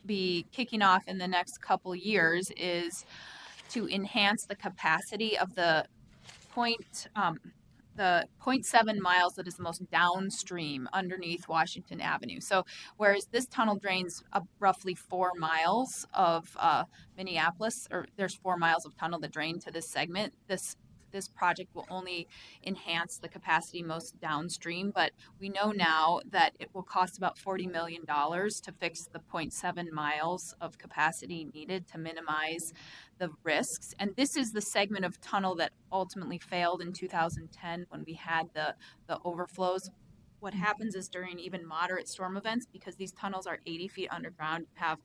be kicking off in the next couple years, is to enhance the capacity of the 0.7 miles that is the most downstream underneath Washington Avenue. So whereas this tunnel drains roughly 4 miles of Minneapolis, or there's 4 miles of tunnel that drain to this segment, this project will only enhance the capacity most downstream, but we know now that it will cost about $40 million to fix the 0.7 miles of capacity needed to minimize the risks. And this is the segment of tunnel that ultimately failed in 2010 when we had the overflows. What happens is during even moderate storm events, because these tunnels are 80 feet underground, have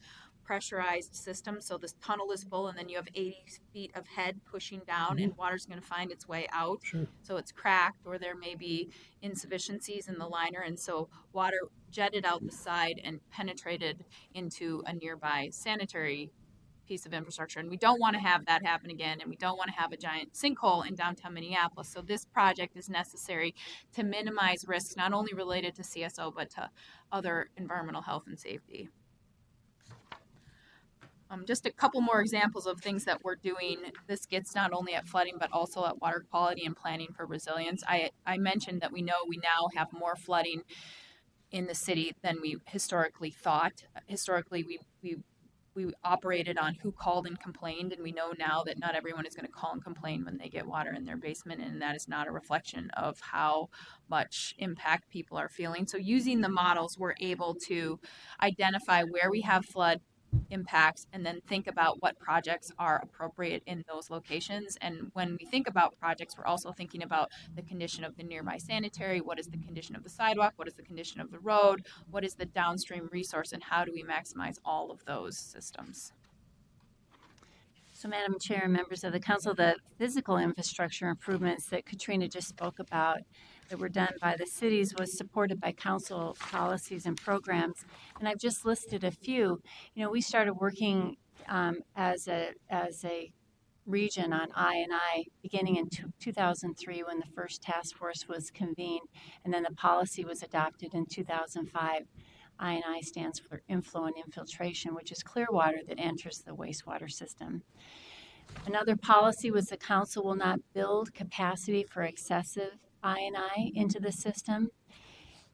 pressurized system, so this tunnel is full and then you have 80 feet of head pushing down and water's going to find its way out. Sure. So it's cracked, or there may be insufficiencies in the liner, and so water jetted out the side and penetrated into a nearby sanitary piece of infrastructure. And we don't want to have that happen again, and we don't want to have a giant sinkhole in downtown Minneapolis. So this project is necessary to minimize risks not only related to CSO but to other environmental health and safety. Just a couple more examples of things that we're doing. This gets not only at flooding, but also at water quality and planning for resilience. I mentioned that we know we now have more flooding in the city than we historically thought. Historically, we operated on who called and complained, and we know now that not everyone is going to call and complain when they get water in their basement, and that is not a reflection of how much impact people are feeling. So using the models, we're able to identify where we have flood impacts and then think about what projects are appropriate in those locations. And when we think about projects, we're also thinking about the condition of the nearby sanitary, what is the condition of the sidewalk, what is the condition of the road, what is the downstream resource, and how do we maximize all of those systems. So, Madam Chair and members of the council, the physical infrastructure improvements that Katrina just spoke about that were done by the cities was supported by council policies and programs. And I've just listed a few. You know, we started working as a region on I&I beginning in 2003 when the first task force was convened, and then the policy was adopted in 2005. I&I stands for inflow and infiltration, which is clear water that enters the wastewater system. Another policy was the council will not build capacity for excessive I&I into the system.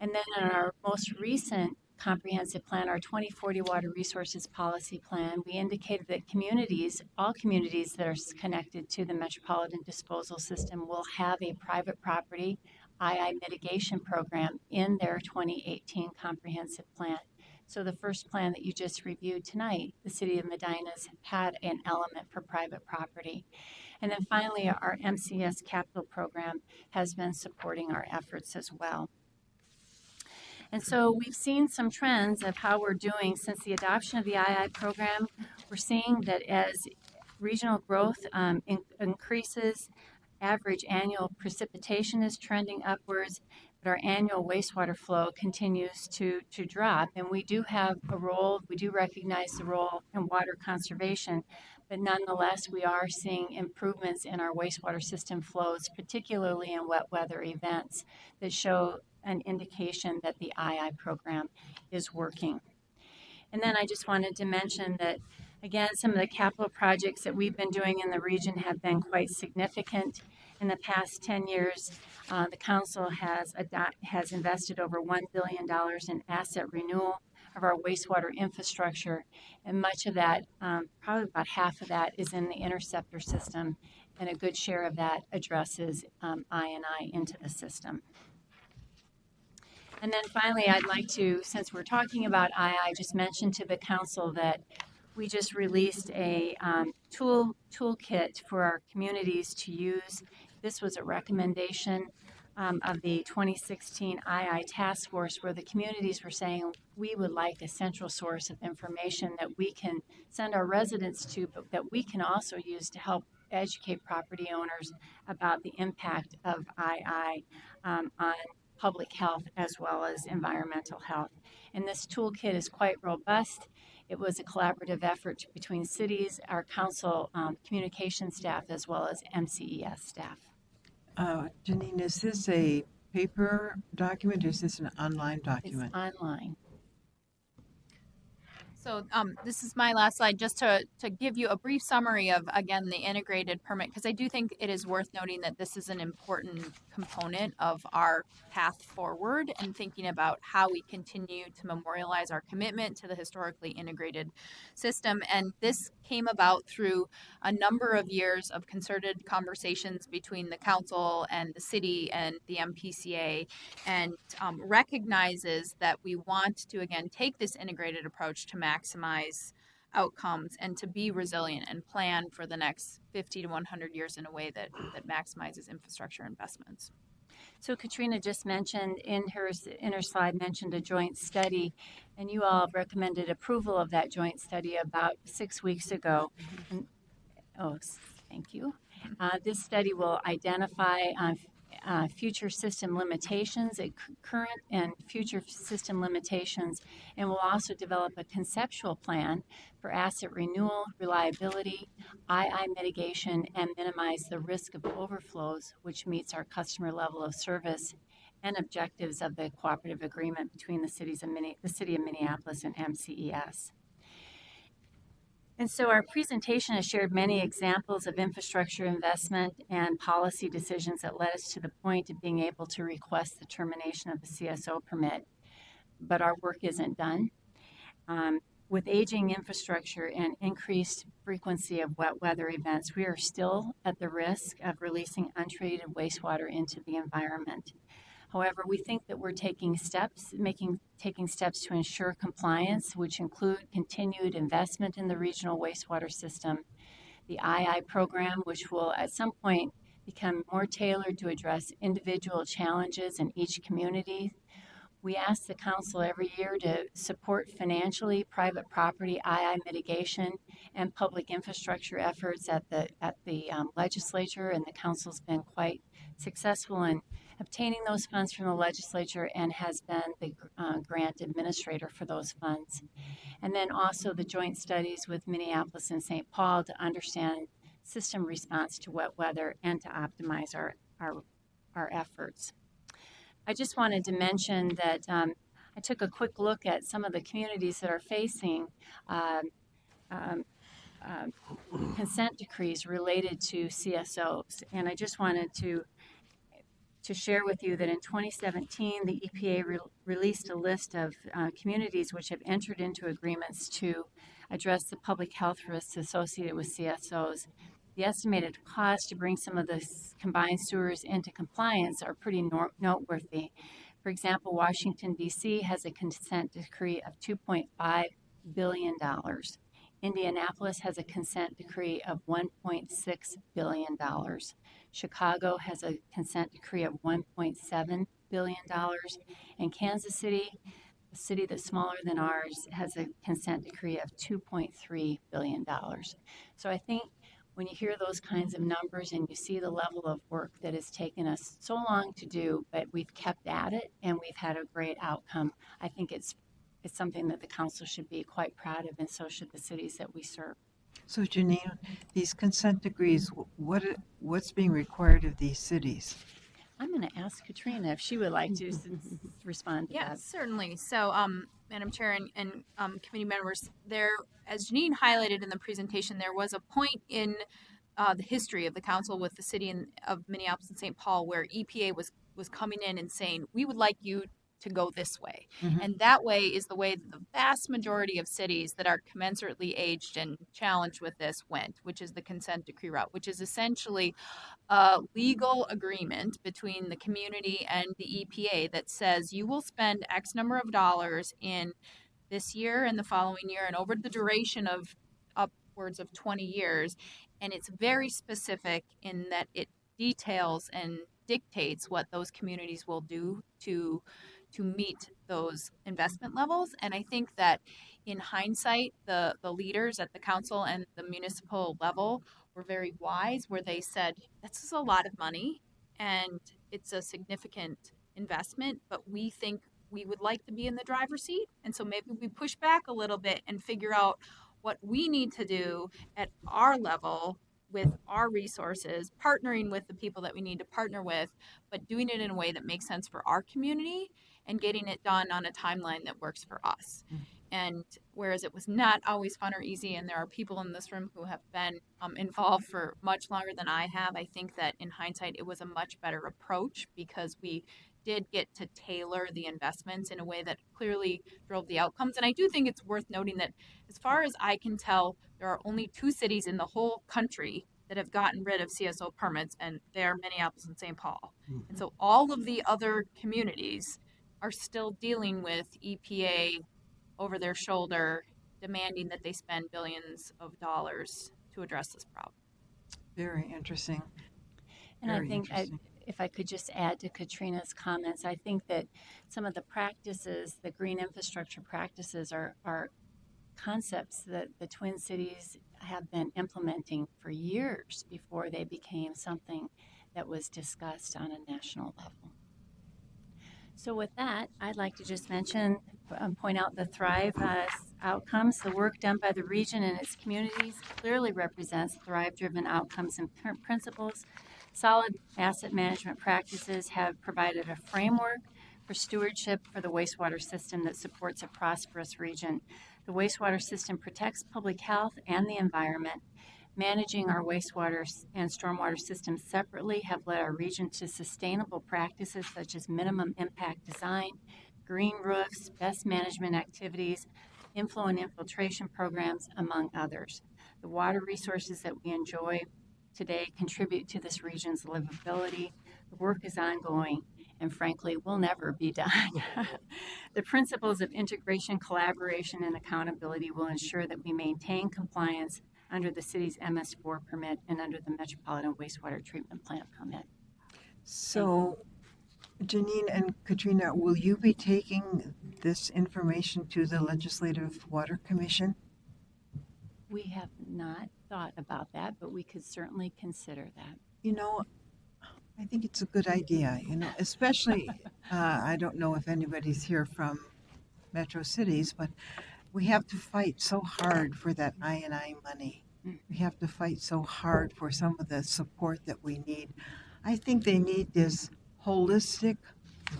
And then in our most recent comprehensive plan, our 2040 Water Resources Policy Plan, we indicated that communities, all communities that are connected to the Metropolitan disposal system, will have a private property II mitigation program in their 2018 comprehensive plan. So the first plan that you just reviewed tonight, the City of Medina's had an element for private property. And then finally, our MCS capital program has been supporting our efforts as well. And so we've seen some trends of how we're doing since the adoption of the II program. We're seeing that as regional growth increases, average annual precipitation is trending upwards, but our annual wastewater flow continues to drop. And we do have a role, we do recognize the role in water conservation, but nonetheless, we are seeing improvements in our wastewater system flows, particularly in wet weather events that show an indication that the II program is working. And then I just wanted to mention that, again, some of the capital projects that we've been doing in the region have been quite significant. In the past 10 years, the council has invested over $1 billion in asset renewal of our wastewater infrastructure, and much of that, probably about half of that, is in the interceptor system, and a good share of that addresses I&I into the system. And then finally, I'd like to, since we're talking about II, just mention to the council that we just released a toolkit for our communities to use. This was a recommendation of the 2016 II task force, where the communities were saying we would like a central source of information that we can send our residents to, but that we can also use to help educate property owners about the impact of II on public health as well as environmental health. And this toolkit is quite robust. It was a collaborative effort between cities, our council communication staff, as well as MCES staff. Janine, is this a paper document or is this an online document? It's online. So this is my last slide, just to give you a brief summary of, again, the integrated permit, because I do think it is worth noting that this is an important component of our path forward and thinking about how we continue to memorialize our commitment to the historically integrated system. And this came about through a number of years of concerted conversations between the council and the city and the MPCA, and recognizes that we want to, again, take this integrated approach to maximize outcomes and to be resilient and plan for the next 50 to 100 years in a way that maximizes infrastructure investments. So Katrina just mentioned in her slide, mentioned a joint study, and you all recommended approval of that joint study about 6 weeks ago. And, thank you. This study will identify future system limitations, current and future system limitations, and will also develop a conceptual plan for asset renewal, reliability, II mitigation, and minimize the risk of overflows, which meets our customer level of service and objectives of the cooperative agreement between the city of Minneapolis and MCES. And so our presentation has shared many examples of infrastructure investment and policy decisions that led us to the point of being able to request the termination of the CSO permit. But our work isn't done. With aging infrastructure and increased frequency of wet weather events, we are still at the risk of releasing untreated wastewater into the environment. However, we think that we're taking steps to ensure compliance, which include continued investment in the regional wastewater system, the II program, which will at some point become more tailored to address individual challenges in each community. We ask the council every year to support financially private property II mitigation and public infrastructure efforts at the legislature, and the council's been quite successful in obtaining those funds from the legislature and has been the grant administrator for those funds. And then also the joint studies with Minneapolis and St. Paul to understand system response to wet weather and to optimize our efforts. I just wanted to mention that I took a quick look at some of the communities that are facing consent decrees related to CSOs, and I just wanted to share with you that in 2017, the EPA released a list of communities which have entered into agreements to address the public health risks associated with CSOs. The estimated cost to bring some of the combined sewers into compliance are pretty noteworthy. For example, Washington, D.C. has a consent decree of $2.5 billion. Indianapolis has a consent decree of $1.6 billion. Chicago has a consent decree of $1.7 billion. And Kansas City, a city that's smaller than ours, has a consent decree of $2.3 billion. So I think when you hear those kinds of numbers and you see the level of work that has taken us so long to do, but we've kept at it and we've had a great outcome, I think it's something that the council should be quite proud of, and so should the cities that we serve. So Janine, these consent decrees, what's being required of these cities? I'm going to ask Katrina if she would like to respond to Yeah, that. certainly. So, Madam Chair and committee members, there, as Janine highlighted in the presentation, there was a point in the history of the council with the city of Minneapolis and St. Paul where EPA was coming in and saying, we would like you to go this way. And that way is the way that the vast majority of cities that are commensurately aged and challenged with this went, which is the consent decree route, which is essentially a legal agreement between the community and the EPA that says you will spend X number of dollars in this year and the following year and over the duration of upwards of 20 years. And it's very specific in that it details and dictates what those communities will do to meet those investment levels. And I think that in hindsight, the leaders at the council and the municipal level were very wise where they said, this is a lot of money and it's a significant investment, but we think we would like to be in the driver's seat. And so maybe we push back a little bit and figure out what we need to do at our level with our resources, partnering with the people that we need to partner with, but doing it in a way that makes sense for our community and getting it done on a timeline that works for us. And whereas it was not always fun or easy, and there are people in this room who have been involved for much longer than I have, I think that in hindsight, it was a much better approach because we did get to tailor the investments in a way that clearly drove the outcomes. And I do think it's worth noting that as far as I can tell, there are only 2 cities in the whole country that have gotten rid of CSO permits, and they're Minneapolis and St. Paul. And so all of the other communities are still dealing with EPA over their shoulder, demanding that they spend billions of dollars to address this problem. Very interesting. And I think if I could just add to Katrina's comments, I think that some of the practices, the green infrastructure practices, are concepts that the Twin Cities have been implementing for years before they became something that was discussed on a national level. So with that, I'd like to just mention, point out the Thrive outcomes. The work done by the region and its communities clearly represents Thrive-driven outcomes and principles. Solid asset management practices have provided a framework for stewardship for the wastewater system that supports a prosperous region. The wastewater system protects public health and the environment. Managing our wastewater and stormwater systems separately have led our region to sustainable practices such as minimum impact design, green roofs, best management activities, inflow and infiltration programs, among others. The water resources that we enjoy today contribute to this region's livability. The work is ongoing and frankly will never be done. The principles of integration, collaboration, and accountability will ensure that we maintain compliance under the city's MS4 permit and under the Metropolitan Wastewater Treatment Plant permit. So, Janine and Katrina, will you be taking this information to the Legislative Water Commission? We have not thought about that, but we could certainly consider that. You know, I think it's a good idea, especially, I don't know if anybody's here from Metro Cities, but we have to fight so hard for that I&I money. We have to fight so hard for some of the support that we need. I think they need this holistic,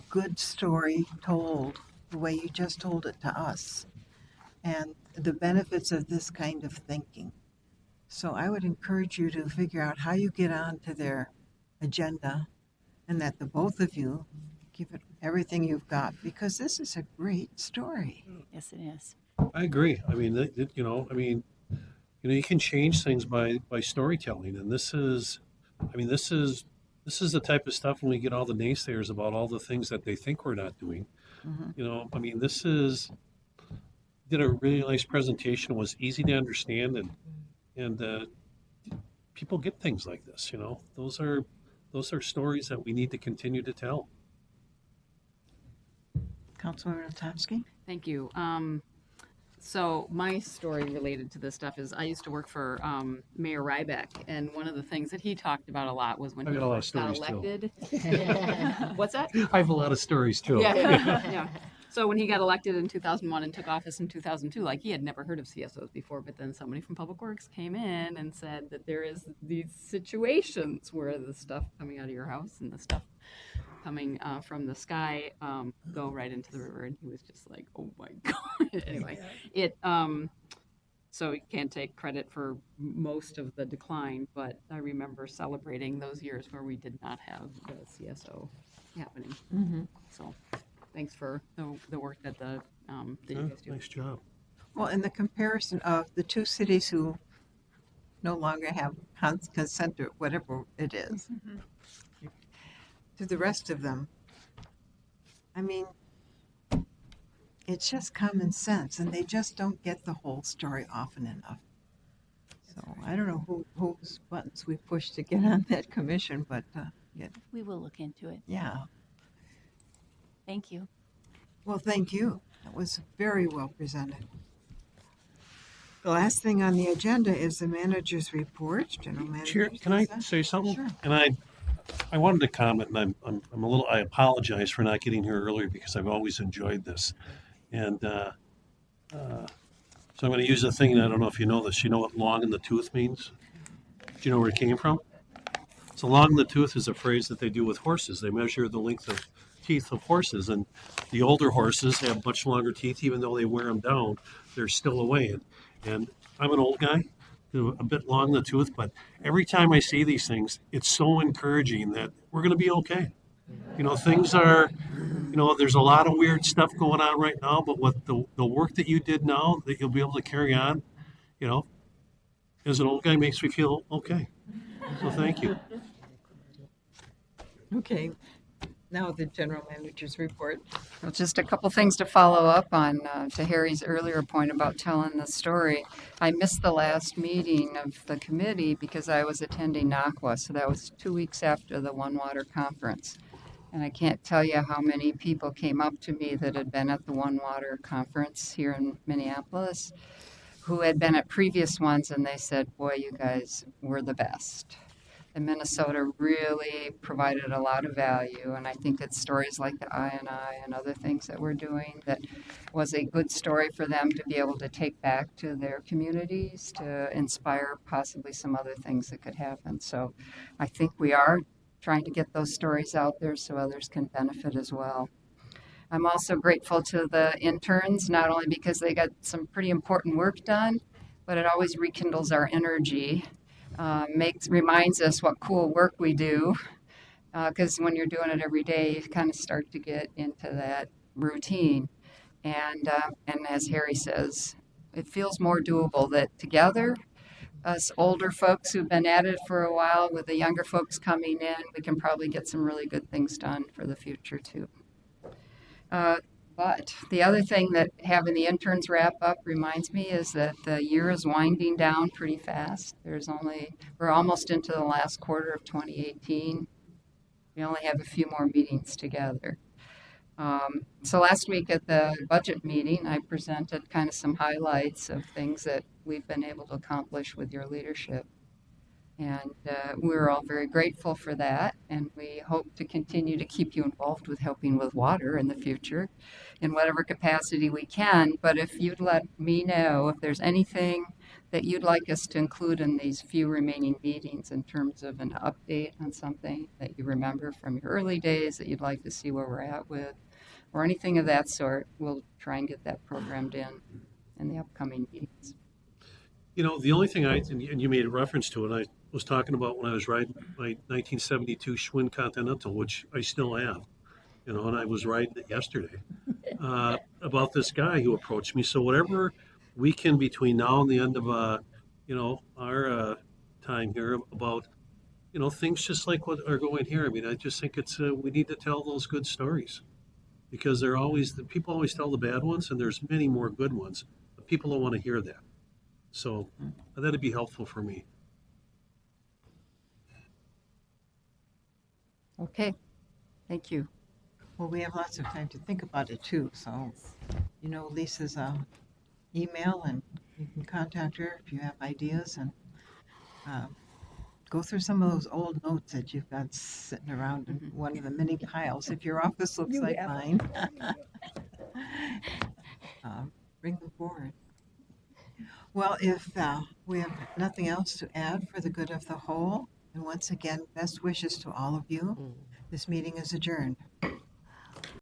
good story told the way you just told it to us, and the benefits of this kind of thinking. So I would encourage you to figure out how you get onto their agenda, and that the both of you give it everything you've got, because this is a great story. Yes, it is. I agree. I mean, you can change things by storytelling, and this is the type of stuff when we get all the naysayers about all the things that they think we're not doing. Did a really nice presentation, was easy to understand, and people get things like this. Those are stories that we need to continue to tell. Councilmember Lutomsky? Thank you. So my story related to this stuff is I used to work for Mayor Rybeck, and one of the things that he talked about a lot was when I've he got a lot of first got stories, too. elected. What's that? I have a lot of stories too. Yeah. So when he got elected in 2001 and took office in 2002, like he had never heard of CSOs before, but then somebody from Public Works came in and said that there is these situations where the stuff coming out of your house and the stuff coming from the sky go right into the river, and he was just like, "Oh my god!" Anyway, so he can't take credit for most of the decline, but I remember celebrating those years where we did not have the CSO happening. Mm-hmm. So, thanks for the work that that you guys do. Nice job. Well, in the comparison of the two cities who no longer have consent or whatever it is, to the rest of them, I mean, it's just common sense, and they just don't get the whole story often enough. So I don't know whose buttons we push to get on that commission, but We will look into it. yeah. Thank you. Well, thank you. That was very well presented. The last thing on the agenda is the manager's report. General Manager. Chair, can I Lisa? say something? Sure. And I wanted to comment, and I'm a little. I apologize for not getting here earlier because I've always enjoyed this, and so I'm going to use a thing. And I don't know if you know this. You know what "long in the tooth" means? Do you know where it came from? So "long in the tooth" is a phrase that they do with horses. They measure the length of teeth of horses, and the older horses have much longer teeth. Even though they wear them down, they're still away. And I'm an old guy, a bit long in the tooth, but every time I see these things, it's so encouraging that we're going to be okay. You know, things are, there's a lot of weird stuff going on right now, but what the work that you did now, that you'll be able to carry on, as an old guy makes me feel okay. So thank you. Okay. Now the general manager's report. Well, just a couple things to follow up on to Harry's earlier point about telling the story. I missed the last meeting of the committee because I was attending NACWA, so that was 2 weeks after the One Water conference. And I can't tell you how many people came up to me that had been at the One Water conference here in Minneapolis, who had been at previous ones, and they said, "Boy, you guys were the best." And Minnesota really provided a lot of value, and I think it's stories like the I&I and other things that we're doing that was a good story for them to be able to take back to their communities to inspire possibly some other things that could happen. So I think we are trying to get those stories out there so others can benefit as well. I'm also grateful to the interns, not only because they got some pretty important work done, but it always rekindles our energy. Reminds us what cool work we do, because when you're doing it every day, you kind of start to get into that routine. And as Harry says, it feels more doable that together, us older folks who've been at it for a while, with the younger folks coming in, we can probably get some really good things done for the future too. But the other thing that having the interns wrap up reminds me is that the year is winding down pretty fast. We're almost into the last quarter of 2018. We only have a few more meetings together. So last week at the budget meeting, I presented kind of some highlights of things that we've been able to accomplish with your leadership. And we're all very grateful for that. And we hope to continue to keep you involved with helping with water in the future in whatever capacity we can. But if you'd let me know if there's anything that you'd like us to include in these few remaining meetings in terms of an update on something that you remember from your early days that you'd like to see where we're at with, or anything of that sort, we'll try and get that programmed in the upcoming meetings. The only thing and you made a reference to it, I was talking about when I was riding my 1972 Schwinn Continental, which I still have, and I was riding it yesterday, about this guy who approached me. So whatever we can between now and the end of, our time here about, things just like what are going here. I mean, I just think we need to tell those good stories because people always tell the bad ones, and there's many more good ones, but people don't want to hear that. So that'd be helpful for me. Okay, thank you. Well, we have lots of time to think about it too, so you know Lisa's email, and you can contact her if you have ideas, and go through some of those old notes that you've got sitting around in one of the many piles. If your office looks like mine, bring them forward. Well, if we have nothing else to add for the good of the whole, and once again, best wishes to all of you. This meeting is adjourned.